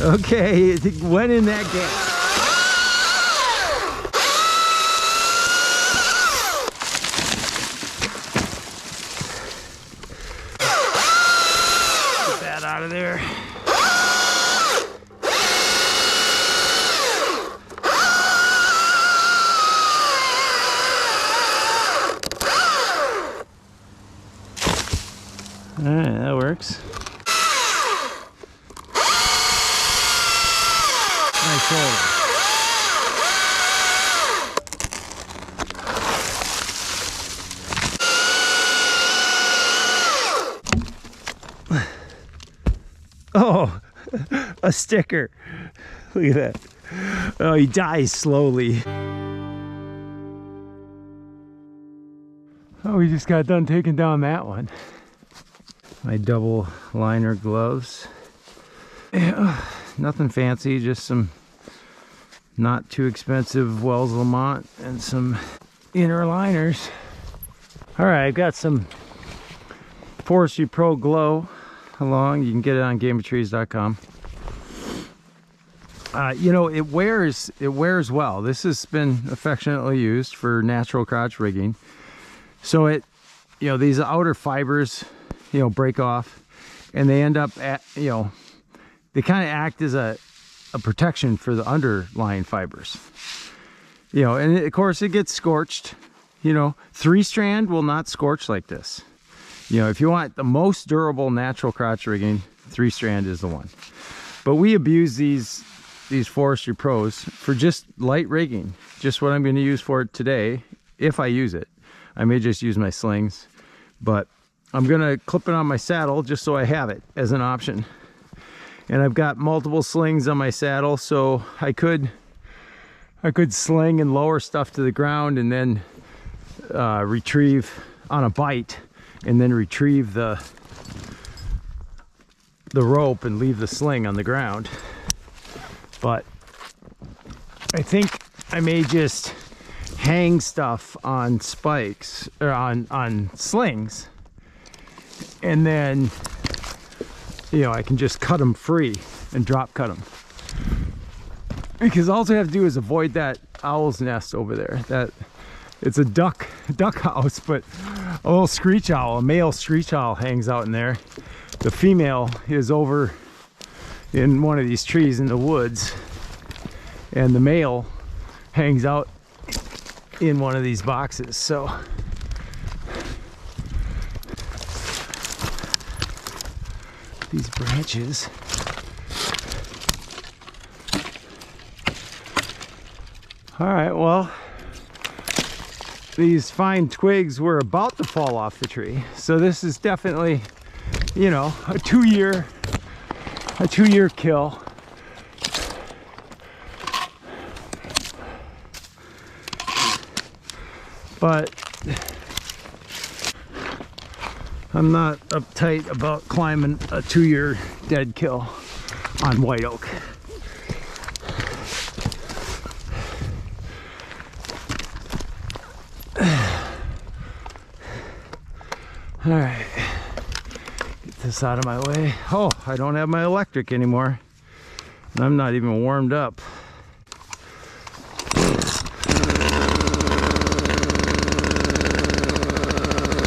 Okay, it went in that gap. Get that out of there. All right, that works. Nice shoulder. Oh, a sticker. Look at that. Oh, he dies slowly. Oh, we just got done taking down that one. My double liner gloves. Yeah, nothing fancy, just some not too expensive Wells Lamont and some inner liners. All right, I've got some Forestry Pro Glow along. You can get it on GameOfTrees.com. You know, it wears well. This has been affectionately used for natural crotch rigging. So it, you know, these outer fibers, you know, break off and they end up at, you know, they kind of act as a protection for the underlying fibers, you know, and of course it gets scorched. You know, 3-strand will not scorch like this. You know, if you want the most durable natural crotch rigging, 3-strand is the one. But we abuse these Forestry Pros for just light rigging, just what I'm going to use for it today. If I use it, I may just use my slings, but I'm gonna clip it on my saddle just so I have it as an option. And I've got multiple slings on my saddle, so I could sling and lower stuff to the ground and then retrieve on a bite and then retrieve the rope and leave the sling on the ground. But I think I may just hang stuff on spikes or on slings, and then, you know, I can just cut them free and drop cut them, because all I have to do is avoid that owl's nest over there. That it's a duck house, but a little screech owl, a male screech owl, hangs out in there. The female is over in one of these trees in the woods, and the male hangs out in one of these boxes. So these branches, all right, well, these fine twigs were about to fall off the tree, so this is definitely, you know, a two-year kill. But I'm not uptight about climbing a 2-year dead kill on white oak. All right, get this out of my way. Oh, I don't have my electric anymore, and I'm not even warmed up.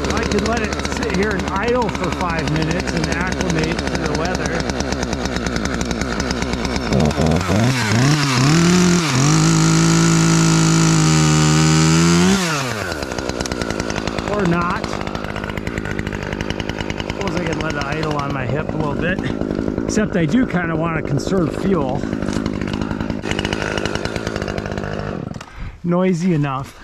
I could let it sit here and idle for 5 minutes and acclimate to the weather. Or not. Suppose I could let it idle on my hip a little bit. Except I do kind of want to conserve fuel. Noisy enough.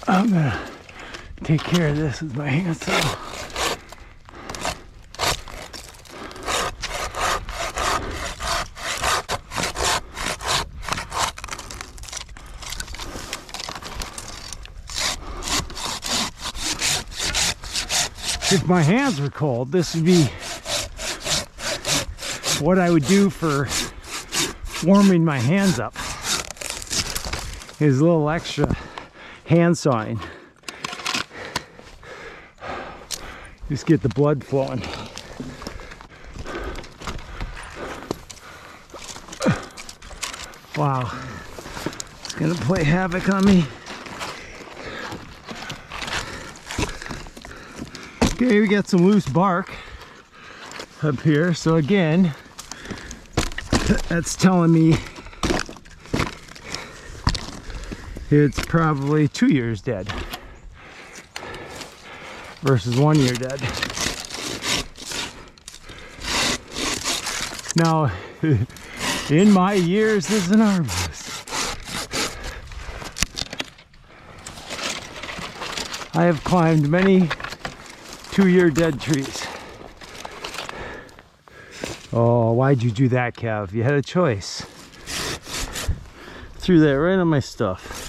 I'm gonna take care of this with my hands. If my hands were cold, this would be what I would do for warming my hands up, is a little extra hand sawing. Just get the blood flowing. Wow, it's gonna play havoc on me. Okay, we got some loose bark up here. So again, that's telling me it's probably 2 years dead versus 1 year dead. Now, in my years as an arborist, I have climbed many 2 year dead trees. Oh, why'd you do that, Kev? You had a choice. Threw that right on my stuff.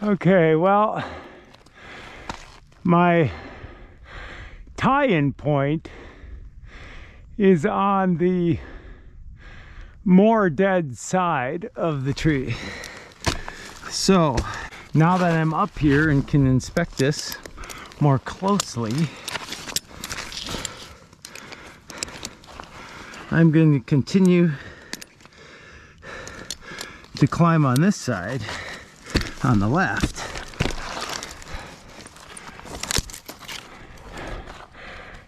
Okay, well, my tie-in point is on the more dead side of the tree. So now that I'm up here and can inspect this more closely, I'm going to continue to climb on this side on the left.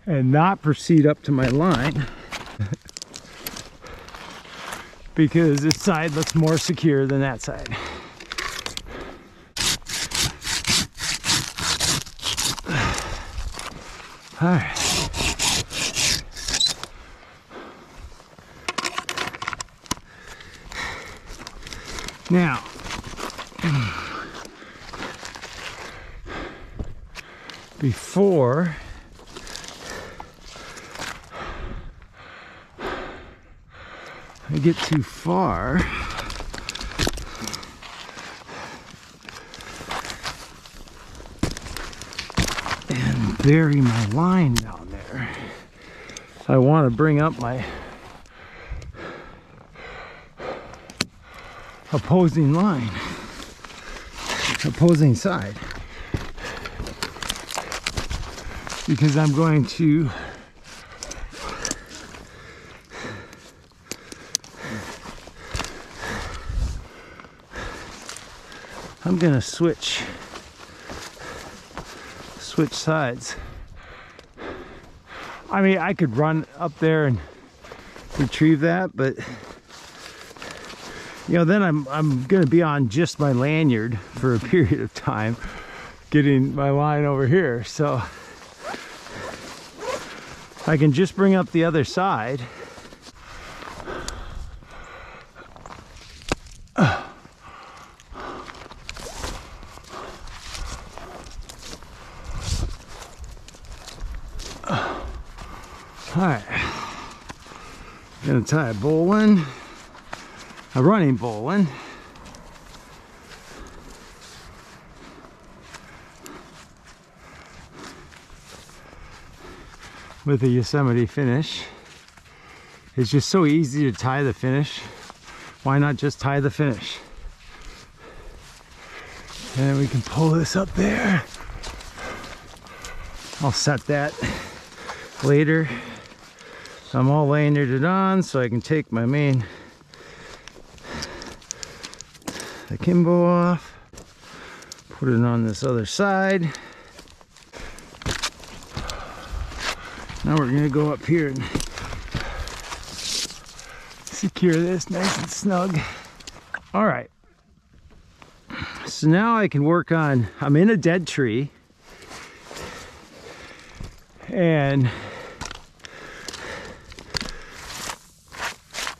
And not proceed up to my line because this side looks more secure than that side. All right. Now, before I get too far, and bury my line down there, I want to bring up my opposing line, opposing side, because I'm going to switch sides. I mean, I could run up there and retrieve that, but you know, then I'm gonna be on just my lanyard for a period of time, getting my line over here. So I can just bring up the other side. All right, I'm gonna tie a bowline, a running bowline. With a Yosemite finish. It's just so easy to tie the finish. Why not just tie the finish? And we can pull this up there. I'll set that later. I'm all lanyarded on so I can take my main akimbo off, put it on this other side. Now we're gonna go up here and secure this nice and snug. All right, so now I can work on, I'm in a dead tree, and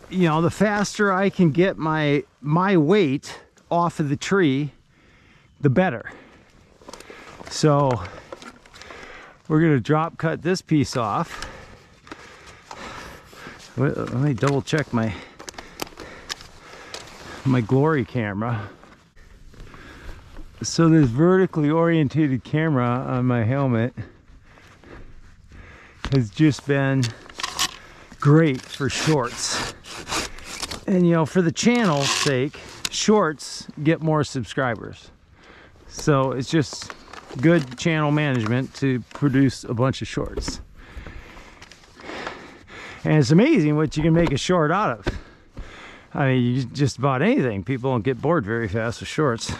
you know, the faster I can get my weight off of the tree, the better. So we're gonna drop cut this piece off. Let me double check my Glory camera. So this vertically orientated camera on my helmet has just been great for shorts. And you know, for the channel's sake, shorts get more subscribers. So it's just good channel management to produce a bunch of shorts. And it's amazing what you can make a short out of. I mean, you just about anything. People don't get bored very fast with shorts.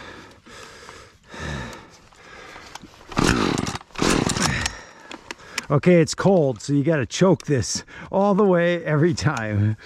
Okay, it's cold, so you got to choke this all the way every time.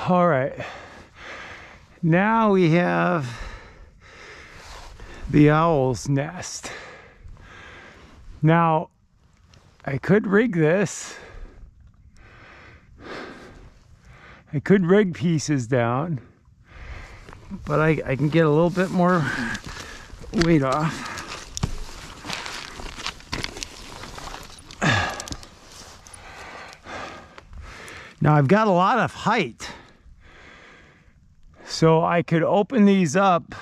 All right, now we have the owl's nest. Now, I could rig this. I could rig pieces down, but I can get a little bit more weight off. Now I've got a lot of height, so I could open these up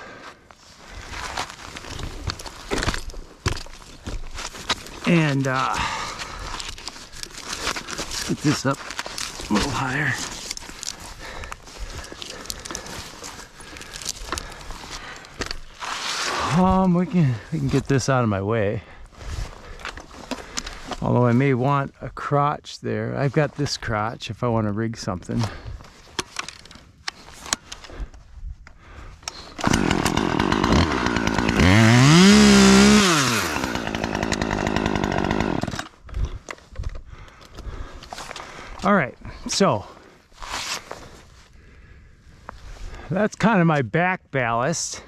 and get this up a little higher. We can get this out of my way. Although I may want a crotch there. I've got this crotch if I want to rig something. All right, so that's kind of my back ballast.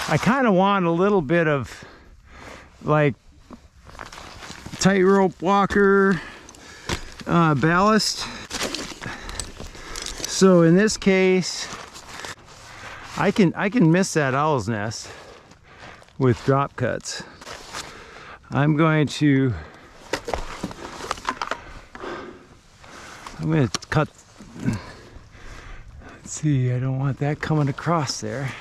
I kind of want a little bit of like tightrope walker ballast. So in this case, I can miss that owl's nest with drop cuts. I'm going to cut. Let's see, I don't want that coming across there.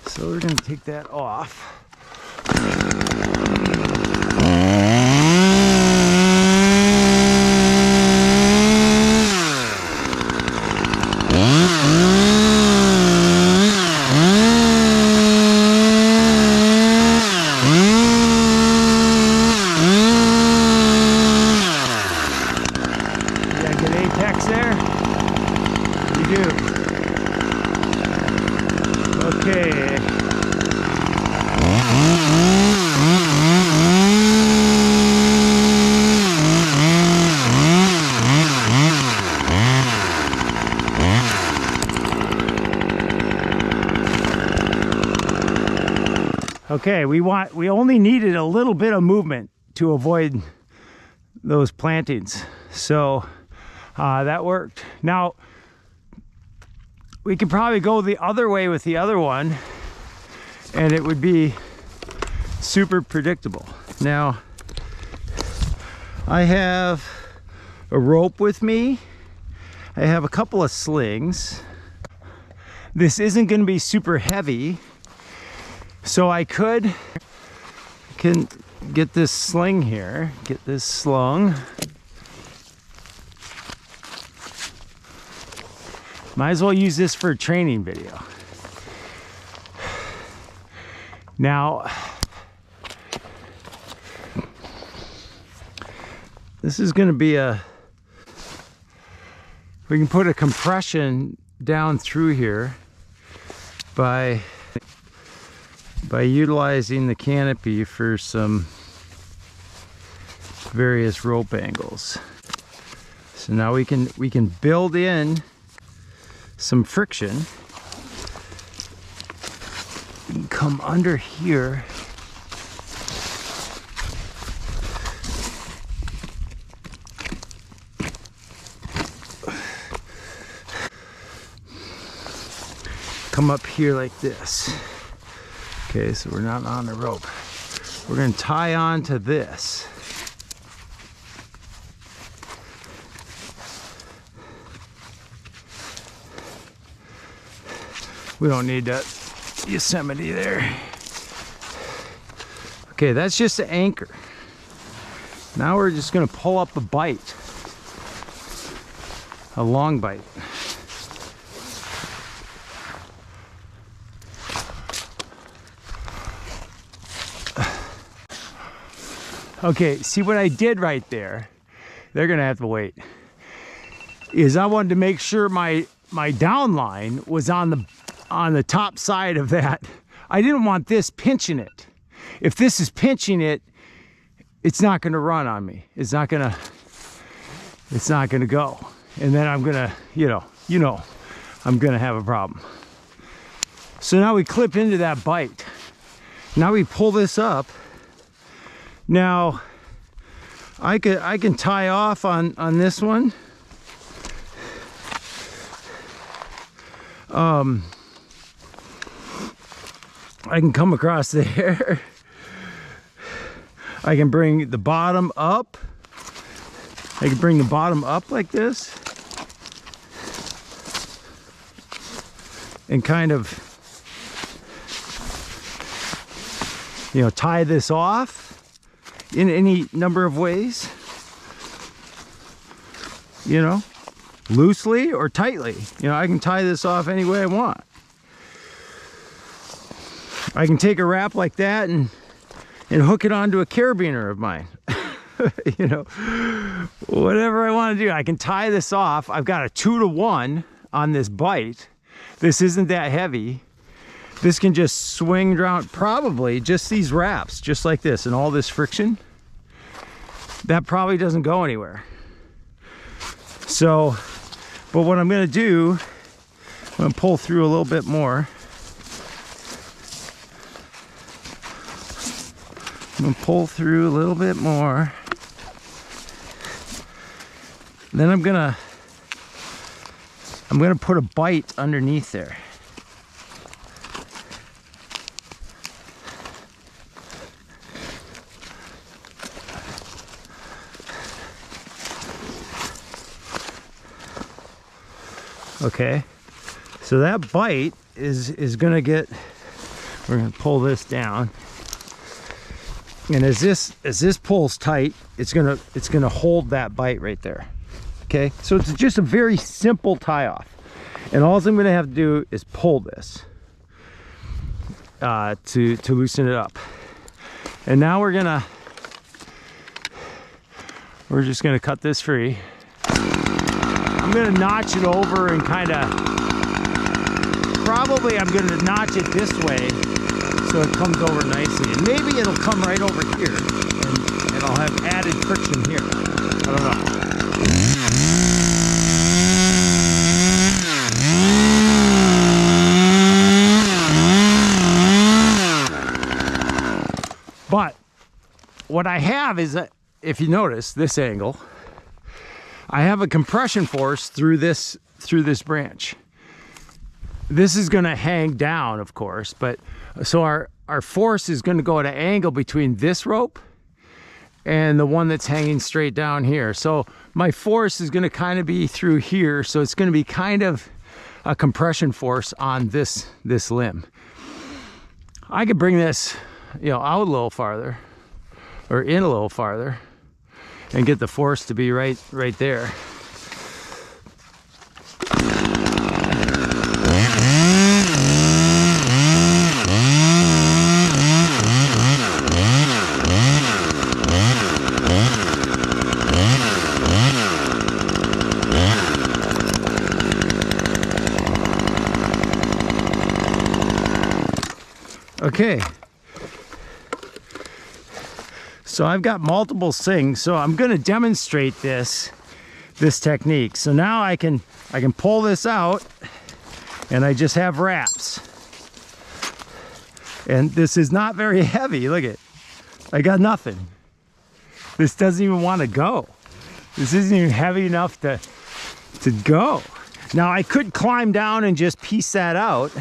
So we're going to take that off. Yeah, good apex there. You do. Okay. Okay, we only needed a little bit of movement to avoid those plantings. So that worked. Now, we could probably go the other way with the other one and it would be super predictable. Now, I have a rope with me. I have a couple of slings. This isn't going to be super heavy, so I can get this sling here, get this slung. Might as well use this for a training video. Now, this is going to be we can put a compression down through here by utilizing the canopy for some various rope angles. So now we can build in some friction. We can come under here. Come up here like this. Okay, so we're not on the rope. We're going to tie on to this. We don't need that Yosemite there. Okay, that's just the anchor. Now we're just going to pull up a bite. A long bite. Okay, see what I did right there? They're gonna have to wait. Is I wanted to make sure my down line was on the top side of that. I didn't want this pinching it. If this is pinching it, it's not gonna run on me. It's not gonna go. And then I'm gonna, you know, I'm gonna have a problem. So now we clip into that bite. Now we pull this up. Now, I can tie off on this one. I can come across there. I can bring the bottom up. I can bring the bottom up like this. And kind of, you know, tie this off in any number of ways, you know, loosely or tightly. You know, I can tie this off any way I want. I can take a wrap like that and hook it onto a carabiner of mine. You know, whatever I want to do, I can tie this off. I've got a 2-to-1 on this bite. This isn't that heavy. This can just swing around, probably just these wraps, just like this, and all this friction, that probably doesn't go anywhere. So, but what I'm gonna do, I'm gonna pull through a little bit more. I'm gonna pull through a little bit more. Then I'm gonna put a bite underneath there. Okay, so that bite is gonna get, we're gonna pull this down, and as this pulls tight, it's gonna hold that bite right there. Okay, so it's just a very simple tie off, and all I'm gonna have to do is pull this to loosen it up. And now we're just gonna cut this free. I'm gonna notch it over and probably I'm gonna notch it this way so it comes over nicely. And maybe it'll come right over here and I'll have added friction here. I don't know. But what I have is that, if you notice this angle, I have a compression force through this branch. This is gonna hang down, of course, but so our force is gonna go at an angle between this rope and the one that's hanging straight down here. So my force is gonna kind of be through here, so it's gonna be kind of a compression force on this limb. I could bring this, you know, out a little farther, or in a little farther, and get the force to be right there. Okay. So I've got multiple slings, so I'm going to demonstrate this technique. So now I can pull this out, and I just have wraps. And this is not very heavy. Look at it. I got nothing. This doesn't even want to go. This isn't even heavy enough to go. Now I could climb down and just piece that out,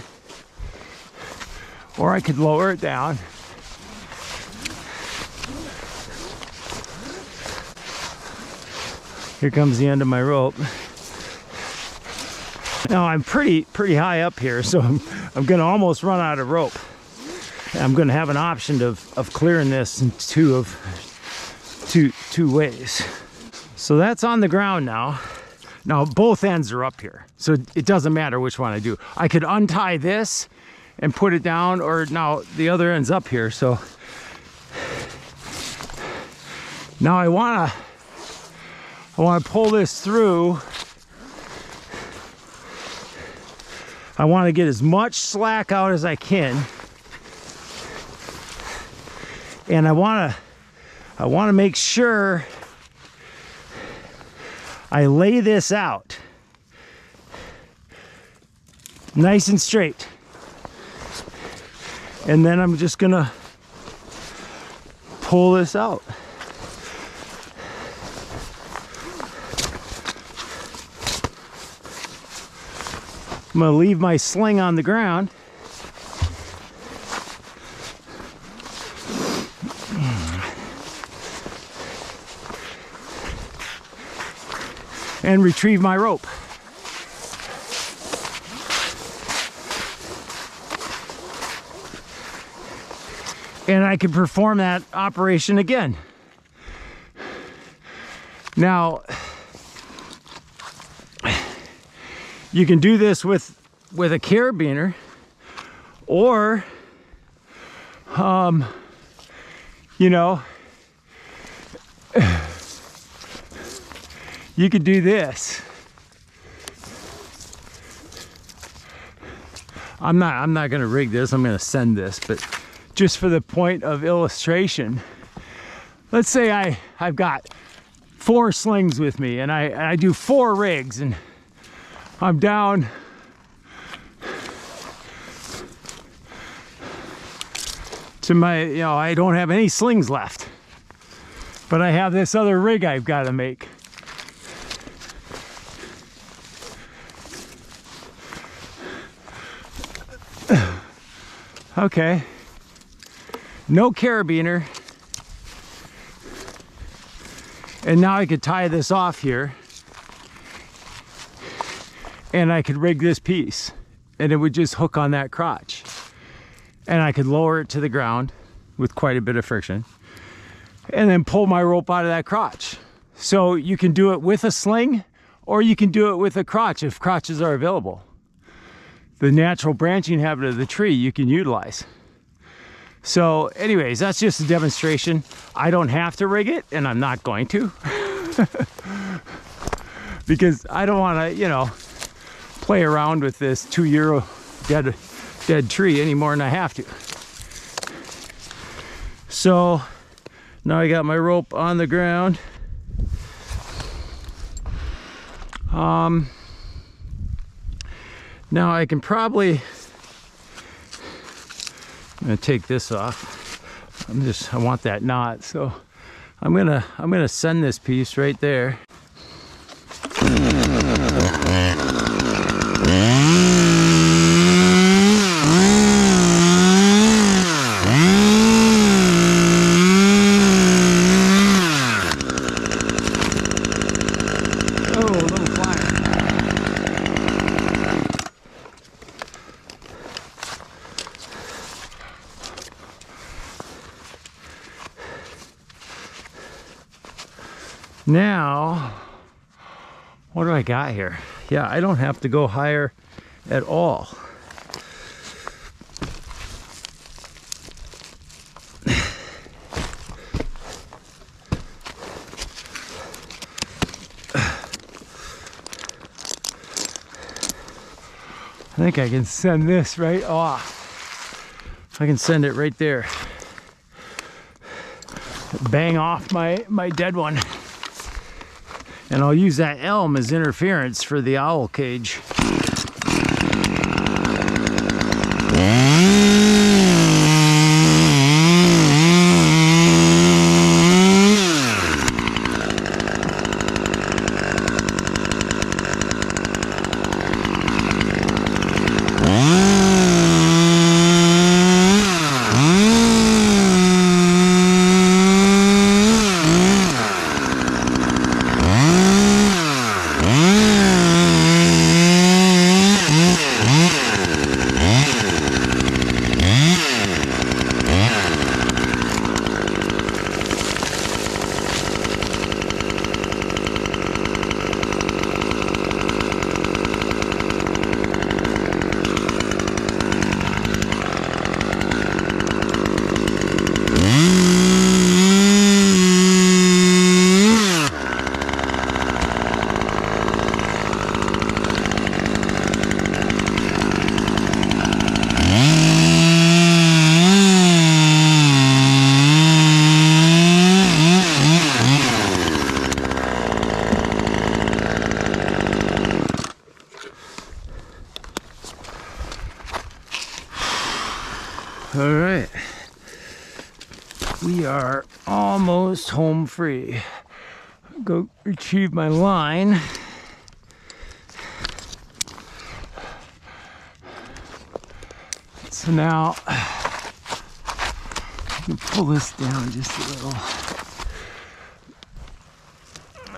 or I could lower it down. Here comes the end of my rope. Now I'm pretty high up here, so I'm gonna almost run out of rope. I'm gonna have an option of clearing this in two ways. So that's on the ground now. Now both ends are up here, so it doesn't matter which one I do. I could untie this and put it down, or now the other end's up here. So now I wanna pull this through. I want to get as much slack out as I can, and I want to make sure I lay this out nice and straight, and then I'm just gonna pull this out. I'm gonna leave my sling on the ground. And retrieve my rope. And I can perform that operation again. Now, you can do this with a carabiner, or you know, you could do this. I'm not gonna rig this, I'm gonna send this, but just for the point of illustration, let's say I've got 4 slings with me, and I do 4 rigs, and I'm down to my, I don't have any slings left, but I have this other rig I've got to make. Okay, no carabiner, and now I could tie this off here, and I could rig this piece, and it would just hook on that crotch, and I could lower it to the ground with quite a bit of friction, and then pull my rope out of that crotch. So you can do it with a sling, or you can do it with a crotch if crotches are available. The natural branching habit of the tree you can utilize. So anyways, that's just a demonstration. I don't have to rig it, and I'm not going to. Because I don't want to, play around with this 2-year dead tree any more than I have to. So now I got my rope on the ground. Now I can probably, I'm gonna take this off. I want that knot, so I'm gonna send this piece right there. Now, what do I got here? Yeah, I don't have to go higher at all. I think I can send this right off. I can send it right there. Bang off my dead one. And I'll use that elm as interference for the owl cage. All right, we are almost home free. Go retrieve my line. So now I can pull this down just a little.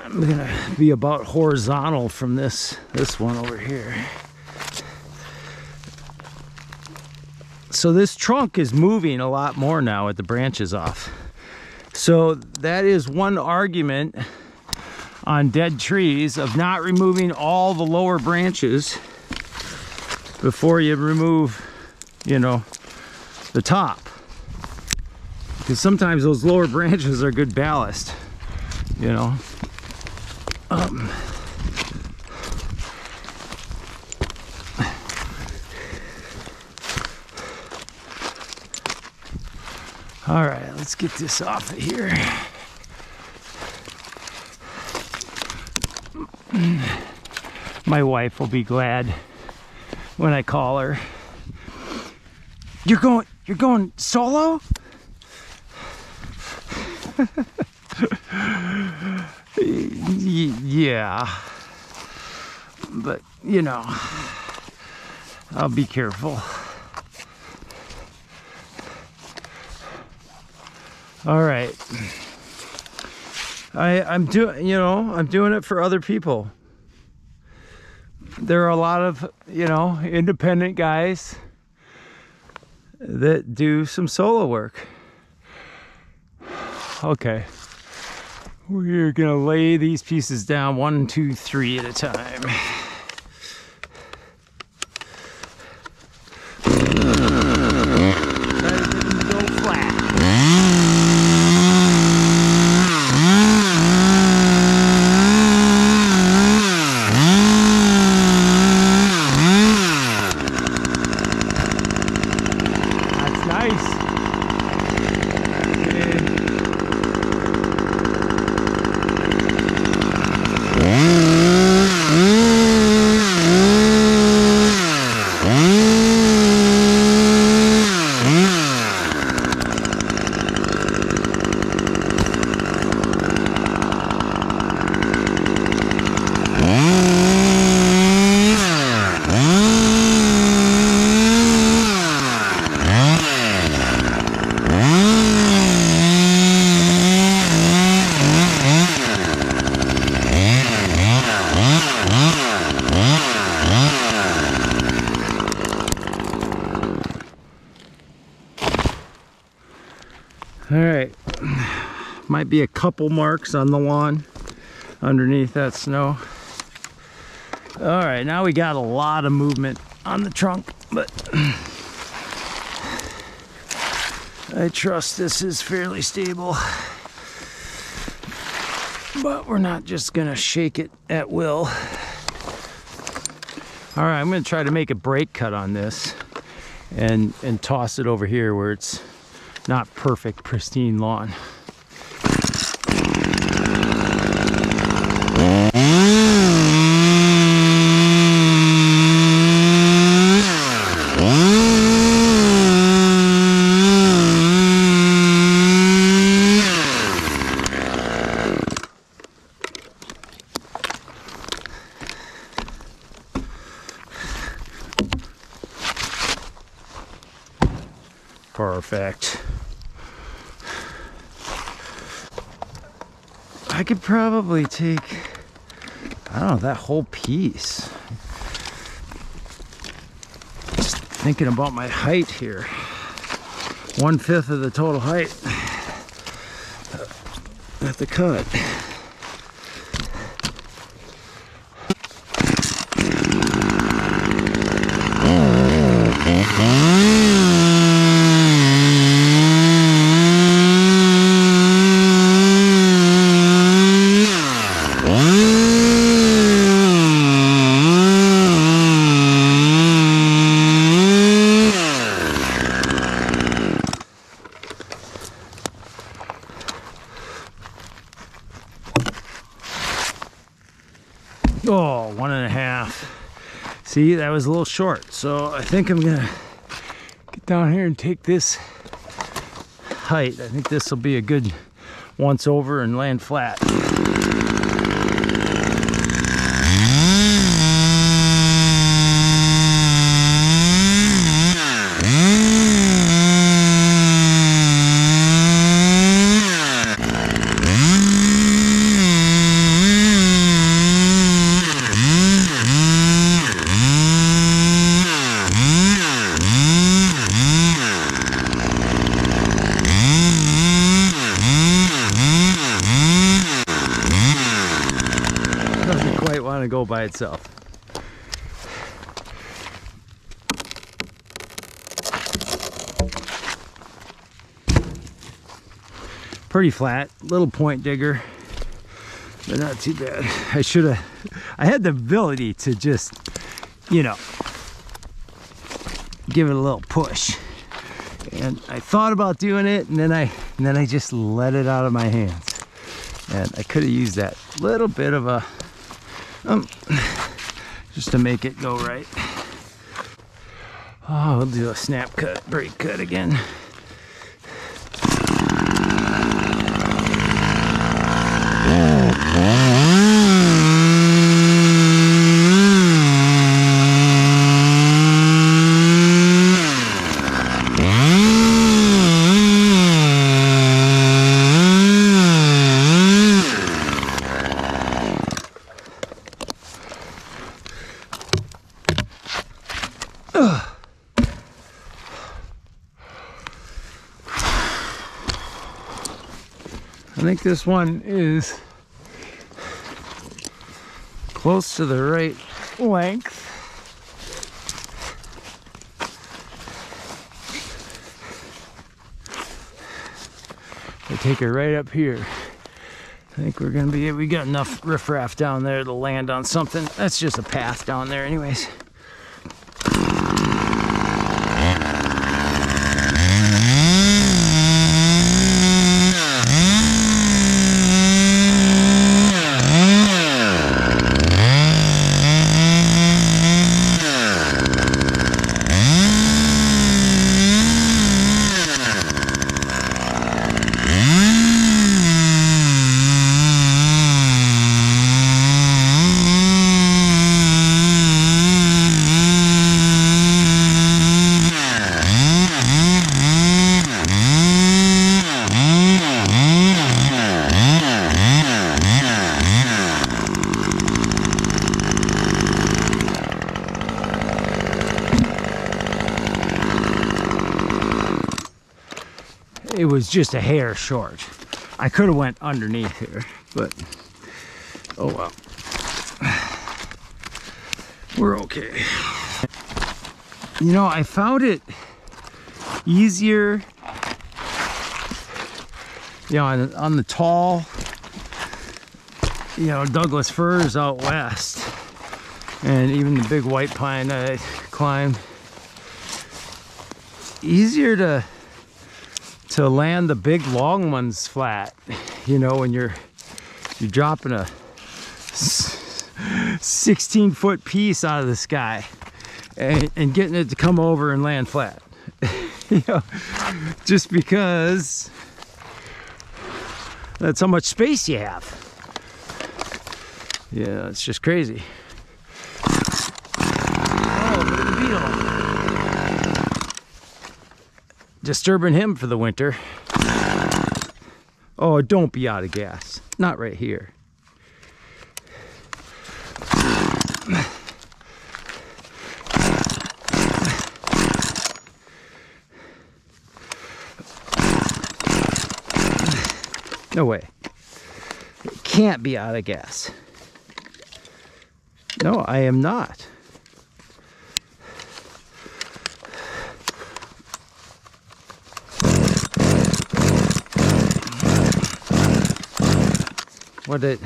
I'm gonna be about horizontal from this one over here. So this trunk is moving a lot more now with the branches off. So that is one argument on dead trees of not removing all the lower branches before you remove, you know, the top. Because sometimes those lower branches are good ballast, you know. All right, let's get this off of here. My wife will be glad when I call her. You're going solo? Yeah. But, you know, I'll be careful. All right. I'm doing it for other people. There are a lot of, you know, independent guys that do some solo work. Okay. We're gonna lay these pieces down 1, 2, 3 at a time. All right, might be a couple marks on the lawn underneath that snow. All right, now we got a lot of movement on the trunk, but I trust this is fairly stable. But we're not just gonna shake it at will. All right, I'm gonna try to make a brake cut on this and toss it over here where it's not perfect, pristine lawn. Perfect. I could probably take, I don't know, that whole piece. Just thinking about my height here. 1/5 of the total height at the cut. Oh, 1.5. See, that was a little short. So I think I'm gonna get down here and take this height. I think this will be a good once over and land flat. To go by itself. Pretty flat, little point digger, but not too bad. I had the ability to just, you know, give it a little push. And I thought about doing it, and then I just let it out of my hands. And I could have used that little bit of a just to make it go right. Oh, we'll do a snap cut, break cut again. I think this one is close to the right length. I take it right up here. I think we got enough riffraff down there to land on something. That's just a path down there anyways. It was just a hair short. I could have went underneath here, but oh well. We're okay. You know, I found it easier, you know, on the tall, you know, Douglas firs out west, and even the big white pine that I climbed. easier to land the big long ones flat, you know, when you're dropping a 16-foot piece out of the sky and getting it to come over and land flat. You know, just because that's how much space you have. Yeah, it's just crazy. Oh, look at the beetle. Disturbing him for the winter. Oh, don't be out of gas. Not right here. No way. It can't be out of gas. No, I am not. What did...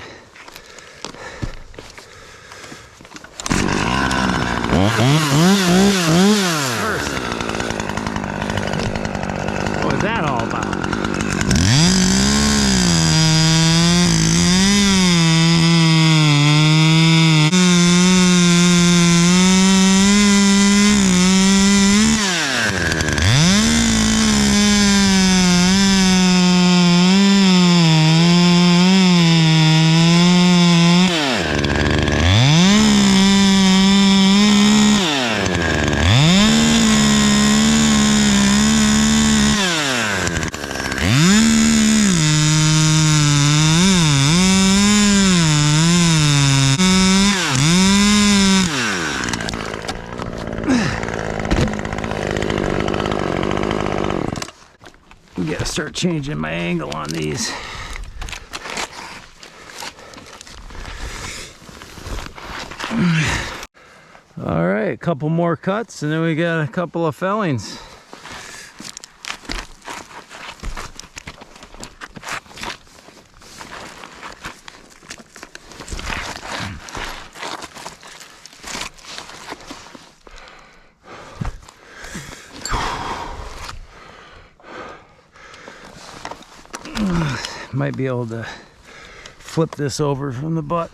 What was that all about? Gotta start changing my angle on these. All right, a couple more cuts and then we got a couple of fellings. Might be able to flip this over from the butt.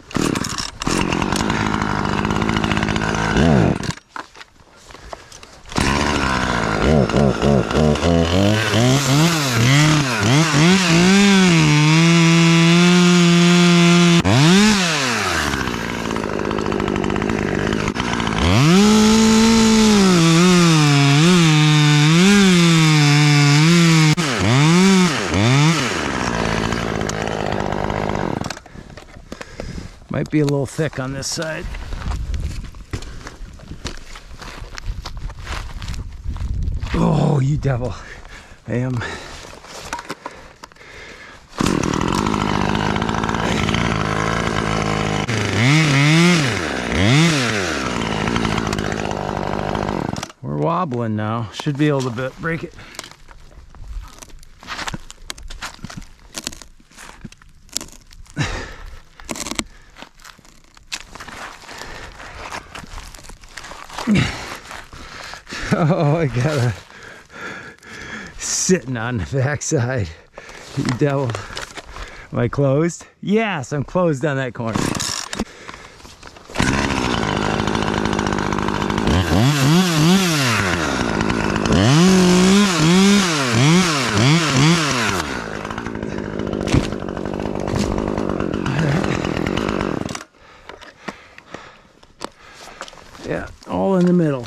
Might be a little thick on this side. Oh, you devil. I am. We're wobbling now. Should be able to break it. Oh, I gotta sitting on the backside. You devil. Am I closed? Yes, I'm closed on that corner. Yeah, all in the middle.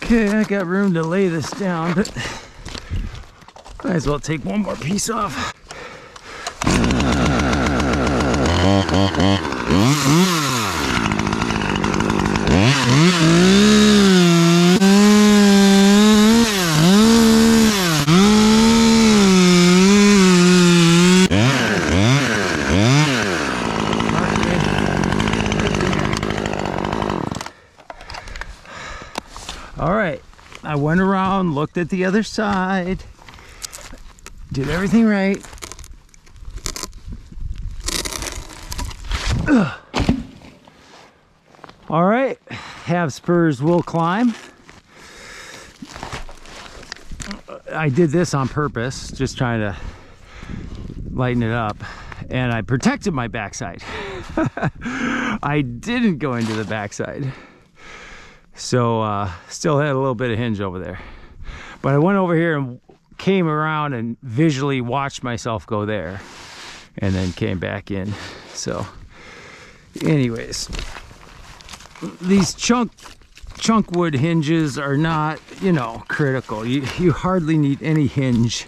Okay, I got room to lay this down, but might as well take one more piece off. All right, I went around, looked at the other side, did everything right. Ugh. All right, Have Spurs will climb. I did this on purpose, just trying to lighten it up, and I protected my backside. I didn't go into the backside, so still had a little bit of hinge over there, but I went over here and came around and visually watched myself go there and then came back in. So anyways, these chunk wood hinges are not, you know, critical. You hardly need any hinge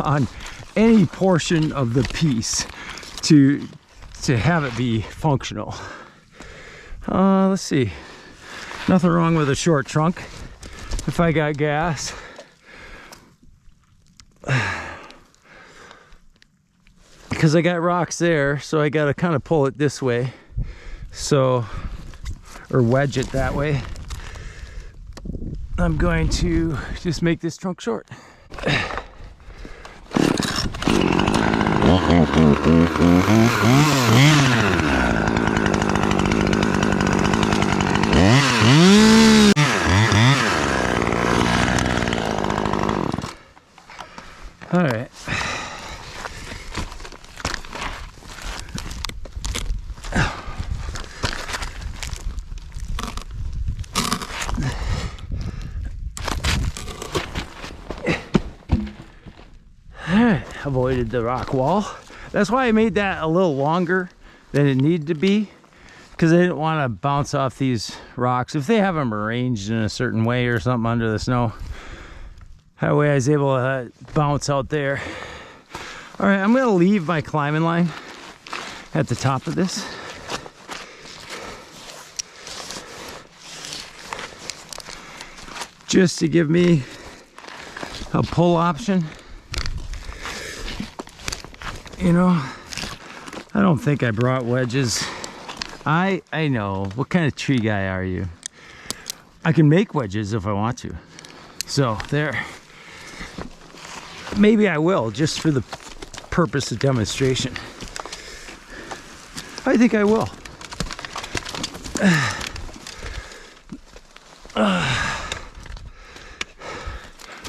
on any portion of the piece to have it be functional. Let's see, nothing wrong with a short trunk if I got gas. Because I got rocks there, so I got to kind of pull it this way, so, or wedge it that way. I'm going to just make this trunk short. All right. Avoided the rock wall. That's why I made that a little longer than it needed to be, because I didn't want to bounce off these rocks if they have them arranged in a certain way or something under the snow. That way I was able to bounce out there. All right, I'm gonna leave my climbing line at the top of this. Just to give me a pull option. You know, I don't think I brought wedges. I know, what kind of tree guy are you? I can make wedges if I want to. So there, maybe I will, just for the purpose of demonstration. I think I will.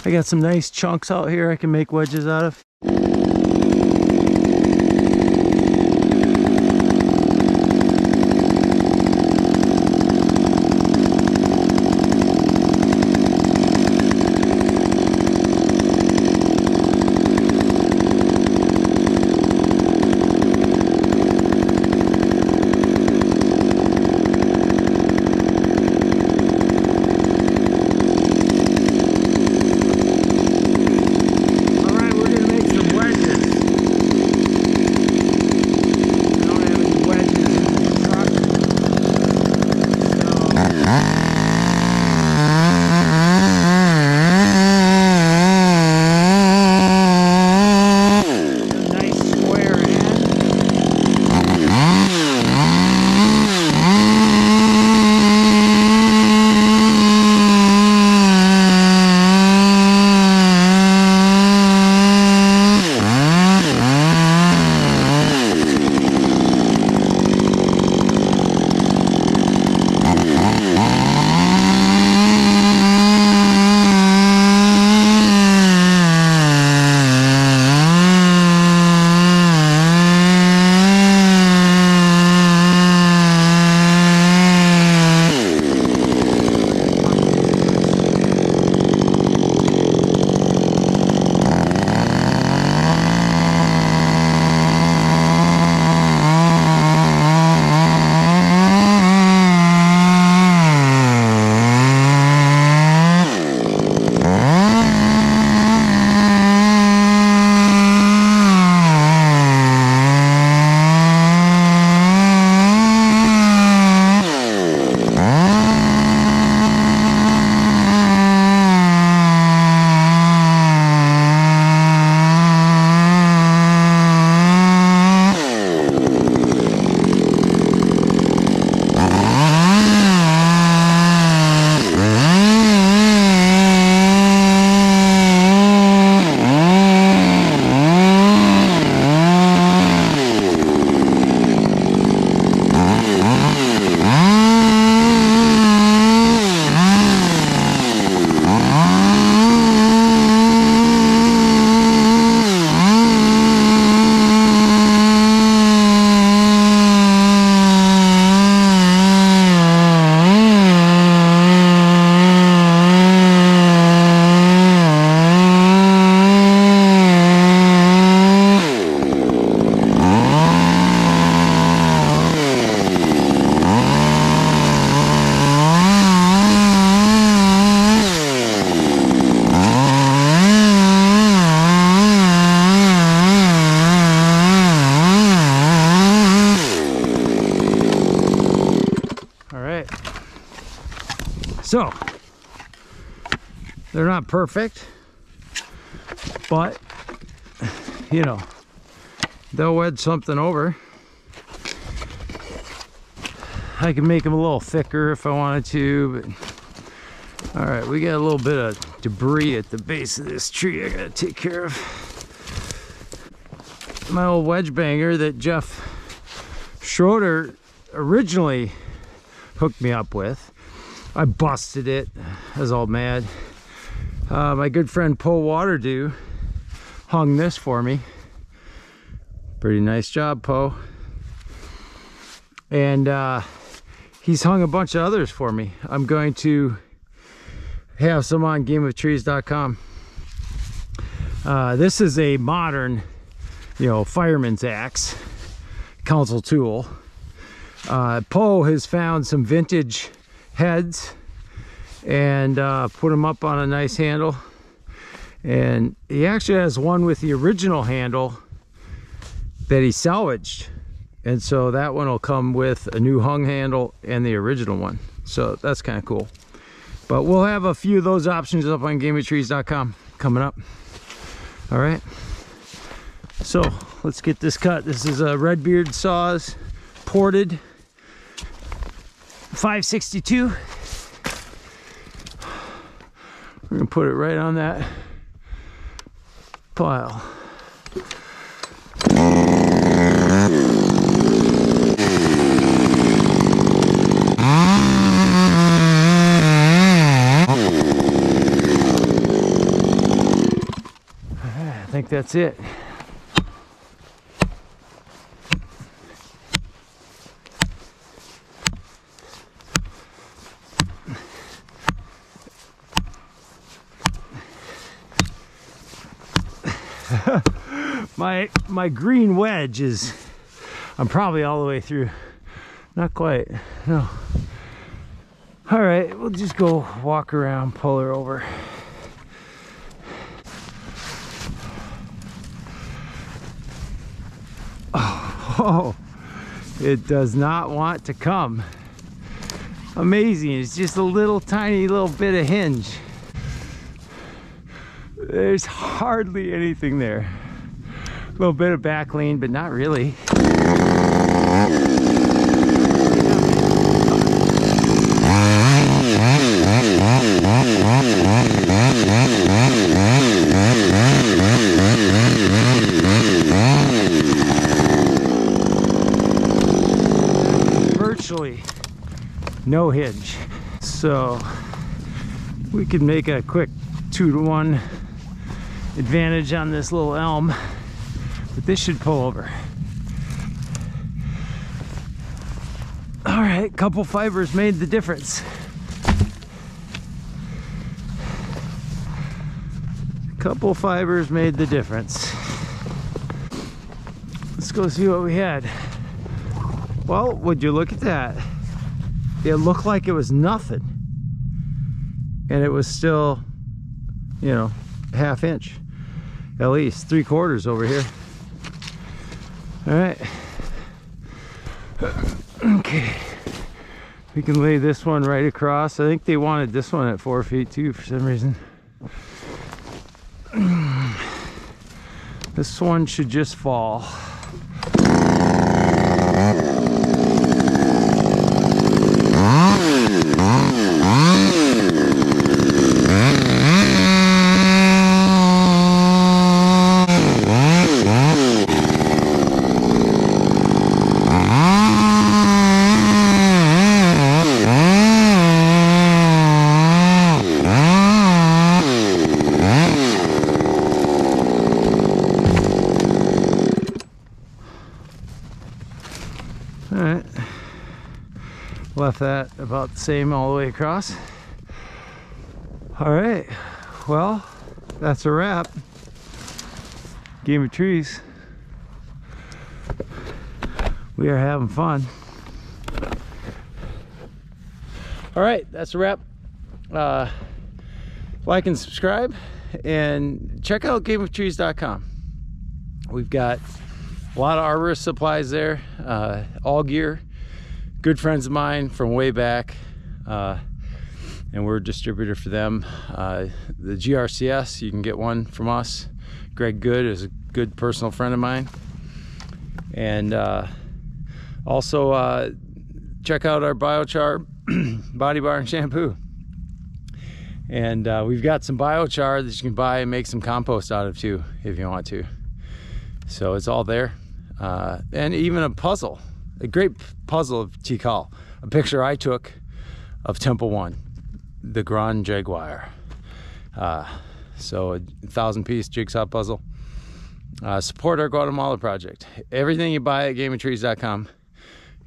I got some nice chunks out here I can make wedges out of. So they're not perfect, but you know, they'll wedge something over. I can make them a little thicker if I wanted to, but all right, we got a little bit of debris at the base of this tree I gotta take care of. My old wedge banger that Jeff Schroeder originally hooked me up with. I busted it. I was all mad. My good friend Poe Waterdew hung this for me. Pretty nice job, Poe. And he's hung a bunch of others for me. I'm going to have some on gameoftrees.com. This is a modern, you know, fireman's axe, council tool. Poe has found some vintage heads and put them up on a nice handle. And he actually has one with the original handle that he salvaged. And so that one will come with a new hung handle and the original one. So that's kind of cool. But we'll have a few of those options up on gameoftrees.com coming up. All right. So let's get this cut. This is a Redbeard Saws ported 562. We're gonna put it right on that pile. I think that's it. My green wedge is, I'm probably all the way through. Not quite, no. All right, we'll just go walk around, pull her over. Oh, it does not want to come. Amazing, it's just a little tiny little bit of hinge. There's hardly anything there. A little bit of back lean, but not really. Virtually no hinge. So we could make a quick 2-to-1 advantage on this little elm, but this should pull over. All right, couple fibers made the difference. Couple fibers made the difference. Let's go see what we had. Well, would you look at that? It looked like it was nothing, and it was still, you know, ½ inch, at least 3/4 over here. All right. Okay, we can lay this one right across. I think they wanted this one at 4 feet too for some reason. This one should just fall. Alright, left that about the same all the way across. Alright, well, that's a wrap. Game of Trees. We are having fun. Alright, that's a wrap. Like and subscribe, and check out gameoftrees.com. We've got a lot of arborist supplies there, all gear, good friends of mine from way back, and we're a distributor for them. The GRCS, you can get one from us. Greg Good is a good personal friend of mine. And also check out our biochar body bar and shampoo. And we've got some biochar that you can buy and make some compost out of too, if you want to. So it's all there. And even a puzzle, a great puzzle of Tikal, a picture I took of Temple 1, the Grand Jaguar. So a 1,000-piece jigsaw puzzle. Support our Guatemala project. Everything you buy at GameandTrees.com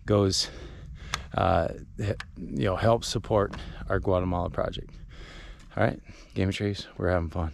goes, helps support our Guatemala project. All right, Game of Trees, we're having fun.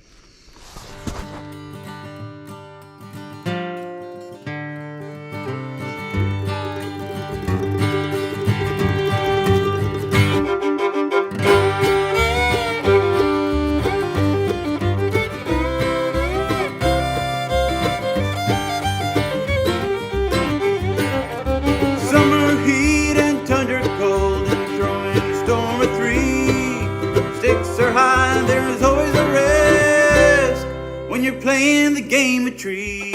There's always a rest when you're playing the game of trees.